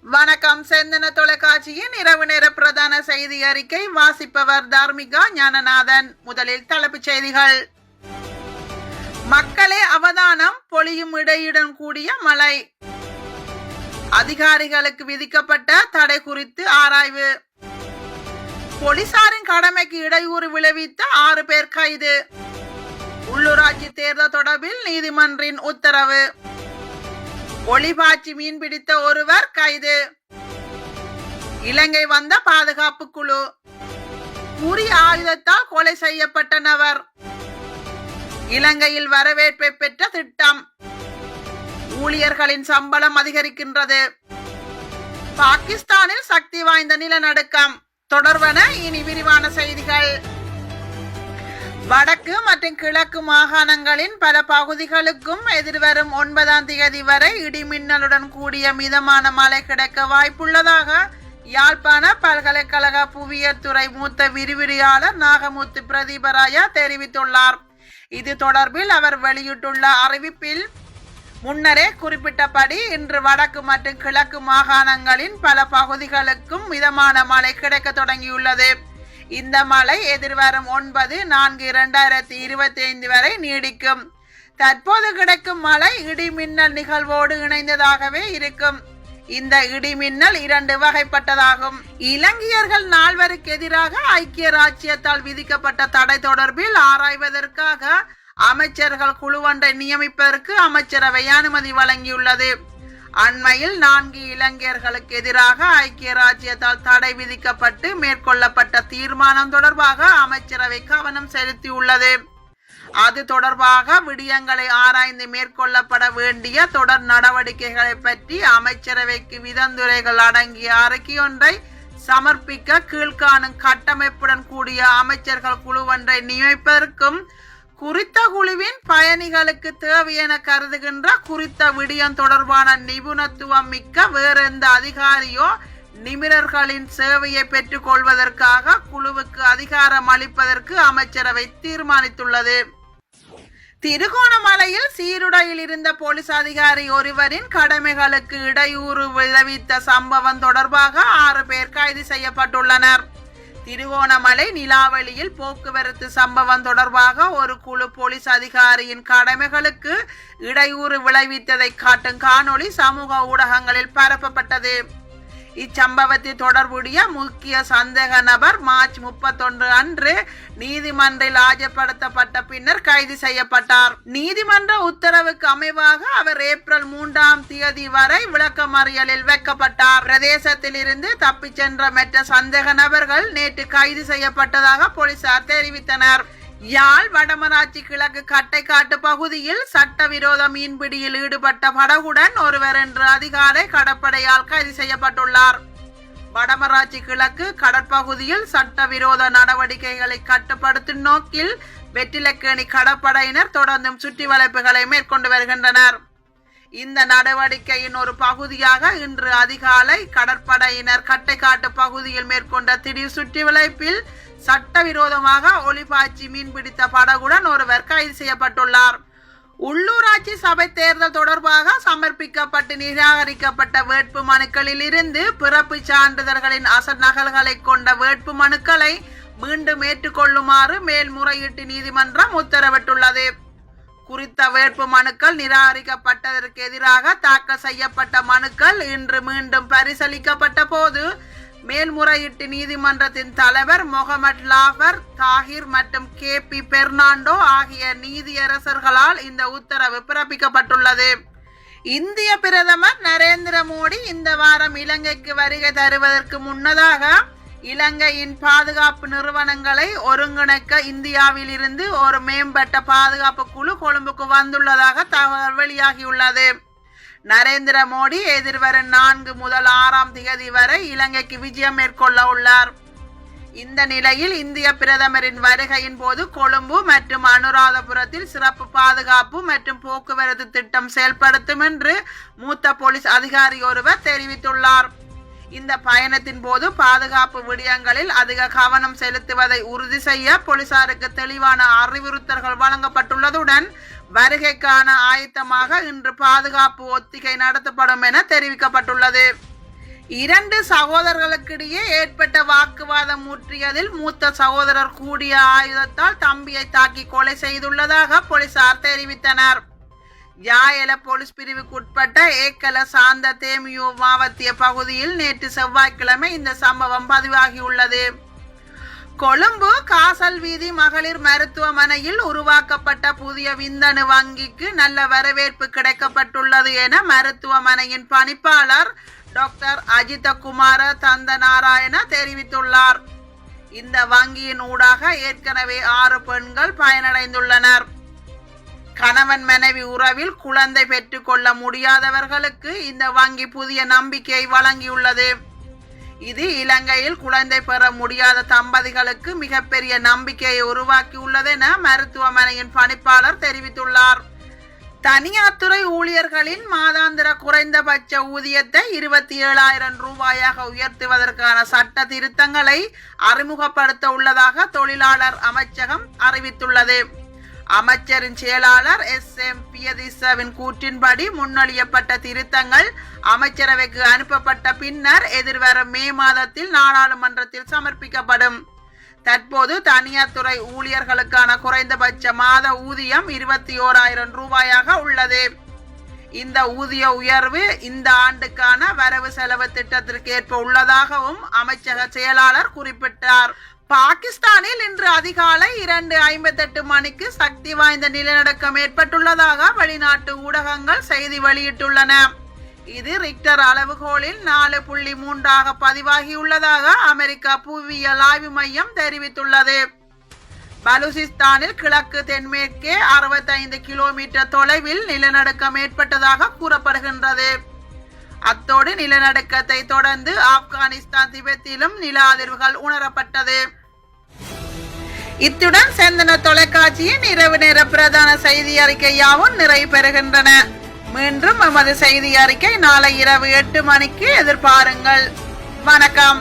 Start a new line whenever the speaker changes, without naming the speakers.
வணக்கம். செந்தன தொலைக்காட்சியின் இரவு நேர பிரதான செய்தி அறிக்கை வாசிப்பவர் தார்மிகா ஞானநாதன். முதலில் தலைப்புச் செய்திகள். மக்களே அவதானம், பொழியும் இடையுடன் கூடிய மழை. அதிகாரிகளுக்கு விதிக்கப்பட்ட தடை குறித்து ஆராய்வு. போலீசாரின் கடமைக்கு இடையூறு விளைவித்த 6 பேர் கைது. உள்ளூராட்சி தேர்தல் தொடர்பில் நீதிமன்றின் உத்தரவு. ஒளிபாய்ச்சி மீன் பிடித்த ஒருவர் கைது. இலங்கை வந்த பாதுகாப்பு குழு. கூறிய ஆயுதத்தால் கொலை செய்யப்பட்ட நபர். இலங்கையில் வரவேற்பை பெற்ற திட்டம். ஊழியர்களின் சம்பளம் அதிகரிக்கின்றது. பாகிஸ்தானில் சக்தி வாய்ந்த நிலநடுக்கம். தொடர்வன இனி விரிவான செய்திகள். வடக்கு மற்றும் கிழக்கு மாகாணங்களின் பல பகுதிகளுக்கும் எதிர்வரும் 9ஆம் தேதி வரை இடிமின்னலுடன் கூடிய மிதமான மழை கிடைக்க வாய்ப்புள்ளதாக யாழ்ப்பாண பல்கலைக்கழக புவியியல் துறை மூத்த விரிவுரையாளர் நாகமுத்து பிரதீபராயா தெரிவித்துள்ளார். இது தொடர்பில் அவர் வெளியிட்டுள்ள அறிவிப்பில் முன்னரே குறிப்பிட்டபடி இன்று வடக்கு மற்றும் கிழக்கு மாகாணங்களின் பல பகுதிகளுக்கும் மிதமான மழை கிடைக்க தொடங்கியுள்ளது. இந்த மழை எதிர்வரும் 9/4/2025 வரை நீடிக்கும். தற்போது கிடைக்கும் மழை இடிமின்னல் நிகழ்வோடு இணைந்ததாகவே இருக்கும். இந்த இடிமின்னல் 2 வகைப்பட்டதாகும். இலங்கையர்கள் 4 எதிராக ஐக்கிய ராச்சியத்தால் விதிக்கப்பட்ட தடை தொடர்பில் ஆராய்வதற்காக அமைச்சர்கள் குழுவொன்றை நியமிப்பதற்கு அமைச்சரவை அனுமதி வழங்கியுள்ளது. அண்மையில் 4 இலங்கையர்களுக்கு எதிராக ஐக்கிய ராச்சியத்தால் தடை விதிக்கப்பட்டு மேற்கொள்ளப்பட்ட தீர்மானம் தொடர்பாக அமைச்சரவை கவனம் செலுத்தியுள்ளது. அது தொடர்பாக விடயங்களை ஆராய்ந்து மேற்கொள்ளப்பட வேண்டிய தொடர் நடவடிக்கைகளை பற்றி அமைச்சரவைக்கு விதந்துரைகள் அடங்கிய அறிக்கையொன்றை சமர்ப்பிக்க கீழ்காணும் கட்டமைப்புடன் கூடிய அமைச்சர்கள் குழுவொன்றை நியமிப்பதற்கும் குறித்த குழுவின் பயணிகளுக்கு தேவை என கருதுகின்ற குறித்த விடயம் தொடர்பான நிபுணத்துவம் மிக்க வேறெந்த அதிகாரியோ நிபுணர்களின் சேவையை பெற்றுக் கொள்வதற்காக குழுவுக்கு அதிகாரம் அளிப்பதற்கு அமைச்சரவை தீர்மானித்துள்ளது. திருகோணமலையில் சீருடையில் இருந்த போலீஸ் அதிகாரி ஒருவரின் கடமைகளுக்கு இடையூறு விளைவித்த சம்பவம் தொடர்பாக 6 பேர் கைது செய்யப்பட்டுள்ளனர். திருகோணமலை நிலாவளியில் போக்குவரத்து சம்பவம் தொடர்பாக ஒரு குழு போலீஸ் அதிகாரியின் கடமைகளுக்கு இடையூறு விளைவித்ததை காட்டும் காணொளி சமூக ஊடகங்களில் பரப்பப்பட்டது. இச்சம்பவத்தில் தொடர்புடைய முக்கிய சந்தேக நபர் மார்ச் 31 அன்று நீதிமன்றில் ஆஜர்படுத்தப்பட்ட பின்னர் கைது செய்யப்பட்டார். நீதிமன்ற உத்தரவுக்கு அமைவாக அவர் ஏப்ரல் 3ஆம் தேதி வரை விளக்கமறியலில் வைக்கப்பட்டார். பிரதேசத்தில் இருந்து தப்பிச் சென்ற மற்ற சந்தேக நபர்கள் நேற்று கைது செய்யப்பட்டதாக போலீசார் தெரிவித்தனர். யாழ் வடமராட்சி கிழக்கு கட்டைக்காட்டு பகுதியில் சட்டவிரோத மீன்பிடியில் ஈடுபட்ட படகுடன் ஒருவர் இன்று அதிகாலை கடற்படையால் கைது செய்யப்பட்டுள்ளார். வடமராட்சி கிழக்கு கடற்பகுதியில் சட்டவிரோத நடவடிக்கைகளை கட்டுப்படுத்தும் நோக்கில் வெற்றிலக்கேணி கடற்படையினர் தொடர்ந்தும் சுற்றி வளைப்புகளை மேற்கொண்டு வருகின்றனர். இந்த நடவடிக்கையின் ஒரு பகுதியாக இன்று அதிகாலை கடற்படையினர் கட்டைக்காட்டு பகுதியில் மேற்கொண்ட திடீர் சுற்றி வளைப்பில் சட்டவிரோதமாக ஒளிபாய்ச்சி மீன்பிடித்த படகுடன் ஒருவர் கைது செய்யப்பட்டுள்ளார். உள்ளூராட்சி சபை தேர்தல் தொடர்பாக சமர்ப்பிக்கப்பட்டு நிராகரிக்கப்பட்ட வேட்பு மனுக்களில் இருந்து பிறப்பு சான்றிதழ்களின் அசல் நகல்களை கொண்ட வேட்பு மனுக்களை மீண்டும் ஏற்றுக்கொள்ளுமாறு மேல்முறையீட்டு நீதிமன்றம் உத்தரவிட்டுள்ளது. குறித்த வேட்பு மனுக்கள் நிராகரிக்கப்பட்டதற்கு எதிராக தாக்கல் செய்யப்பட்ட மனுக்கள் இன்று மீண்டும் பரிசீலிக்கப்பட்ட போது மேல்முறையீட்டு நீதிமன்றத்தின் தலைவர் முகமது லாஃபர் தாஹிர் மற்றும் KP பெர்னாண்டோ ஆகிய நீதியரசர்களால் இந்த உத்தரவு பிறப்பிக்கப்பட்டுள்ளது. இந்திய பிரதமர் நரேந்திர மோடி இந்த வாரம் இலங்கைக்கு வருகை தருவதற்கு முன்னதாக இலங்கையின் பாதுகாப்பு நிறுவனங்களை ஒருங்கிணைக்க இந்தியாவில் இருந்து ஒரு மேம்பட்ட பாதுகாப்பு குழு கொழும்புக்கு வந்துள்ளதாக தகவல் வெளியாகியுள்ளது. நரேந்திர மோடி எதிர்வரும் 4 முதல் 6ஆம் தேதி வரை இலங்கைக்கு விஜயம் மேற்கொள்ள உள்ளார். இந்த நிலையில் இந்திய பிரதமரின் வருகையின் போது கொழும்பு மற்றும் அனுராதபுரத்தில் சிறப்பு பாதுகாப்பு மற்றும் போக்குவரத்து திட்டம் செயல்படுத்தும் என்று மூத்த போலீஸ் அதிகாரி ஒருவர் தெரிவித்துள்ளார். இந்த பயணத்தின் போது பாதுகாப்பு விடயங்களில் அதிக கவனம் செலுத்துவதை உறுதி செய்ய போலீசாருக்கு தெளிவான அறிவுறுத்தல்கள் வழங்கப்பட்டுள்ளதுடன் வருகைக்கான ஆயத்தமாக இன்று பாதுகாப்பு ஒத்திகை நடத்தப்படும் என தெரிவிக்கப்பட்டுள்ளது. இரண்டு சகோதரர்களுக்கிடையே ஏற்பட்ட வாக்குவாதம் முற்றியதில் மூத்த சகோதரர் கூடிய ஆயுதத்தால் தம்பியை தாக்கி கொலை செய்துள்ளதாக போலீசார் தெரிவித்தனர். யாயல போலீஸ் பிரிவுக்குட்பட்ட ஏக்கல சாந்த தேமியோ மாவத்திய பகுதியில் நேற்று செவ்வாய்க்கிழமை இந்த சம்பவம் பதிவாகியுள்ளது. கொழும்பு காசல் வீதி மகளிர் மருத்துவமனையில் உருவாக்கப்பட்ட புதிய விந்தணு வங்கிக்கு நல்ல வரவேற்பு கிடைக்கப்பட்டுள்ளது என மருத்துவமனையின் பணிப்பாளர் டாக்டர் அஜித குமார தந்தநாராயண தெரிவித்துள்ளார். இந்த வங்கியின் ஊடாக ஏற்கனவே 6 பெண்கள் பயனடைந்துள்ளனர். கணவன் மனைவி உறவில் குழந்தை பெற்றுக்கொள்ள முடியாதவர்களுக்கு இந்த வங்கி புதிய நம்பிக்கையை வழங்கியுள்ளது. இது இலங்கையில் குழந்தை பெற முடியாத தம்பதிகளுக்கு மிகப்பெரிய நம்பிக்கையை உருவாக்கியுள்ளது என மருத்துவமனையின் பணிப்பாளர் தெரிவித்துள்ளார். தனியார் துறை ஊழியர்களின் மாதாந்திர குறைந்தபட்ச ஊதியத்தை 27,000 ரூபாயாக உயர்த்துவதற்கான சட்ட திருத்தங்களை அறிமுகப்படுத்த உள்ளதாக தொழிலாளர் அமைச்சகம் அறிவித்துள்ளது. அமைச்சரின் செயலாளர் SM பியதிசவின் கூற்றின்படி முன்மொழியப்பட்ட திருத்தங்கள் அமைச்சரவைக்கு அனுப்பப்பட்ட பின்னர் எதிர்வரும் மே மாதத்தில் நாடாளுமன்றத்தில் சமர்ப்பிக்கப்படும். தற்போது தனியார் துறை ஊழியர்களுக்கான குறைந்தபட்ச மாத ஊதியம் 21,000 ரூபாயாக உள்ளது. இந்த ஊதிய உயர்வு இந்த ஆண்டுக்கான வரவு செலவு திட்டத்திற்கு ஏற்ப உள்ளதாகவும் அமைச்சக செயலாளர் குறிப்பிட்டார். பாகிஸ்தானில் இன்று அதிகாலை 2:58 மணிக்கு சக்தி வாய்ந்த நிலநடுக்கம் ஏற்பட்டுள்ளதாக வெளிநாட்டு ஊடகங்கள் செய்தி வெளியிட்டுள்ளன. இது ரிக்டர் அளவுகோலில் 4.3 பதிவாகியுள்ளதாக அமெரிக்கா புவியியல் ஆய்வு மையம் தெரிவித்துள்ளது. பலூசிஸ்தானில் கிழக்கு தென்மேற்கே 65 கிலோமீட்டர் தொலைவில் நிலநடுக்கம் ஏற்பட்டதாக கூறப்படுகின்றது. அத்தோடு நிலநடுக்கத்தை தொடர்ந்து ஆப்கானிஸ்தான் திபெத்திலும் நில அதிர்வுகள் உணரப்பட்டது. இத்துடன் செந்தன தொலைக்காட்சியின் இரவு நேர பிரதான செய்தி அறிக்கை யாவும் நிறைவு பெறுகின்றன. மீண்டும் எமது செய்தி அறிக்கை நாளை இரவு 8 மணிக்கு எதிர்பாருங்கள். வணக்கம்.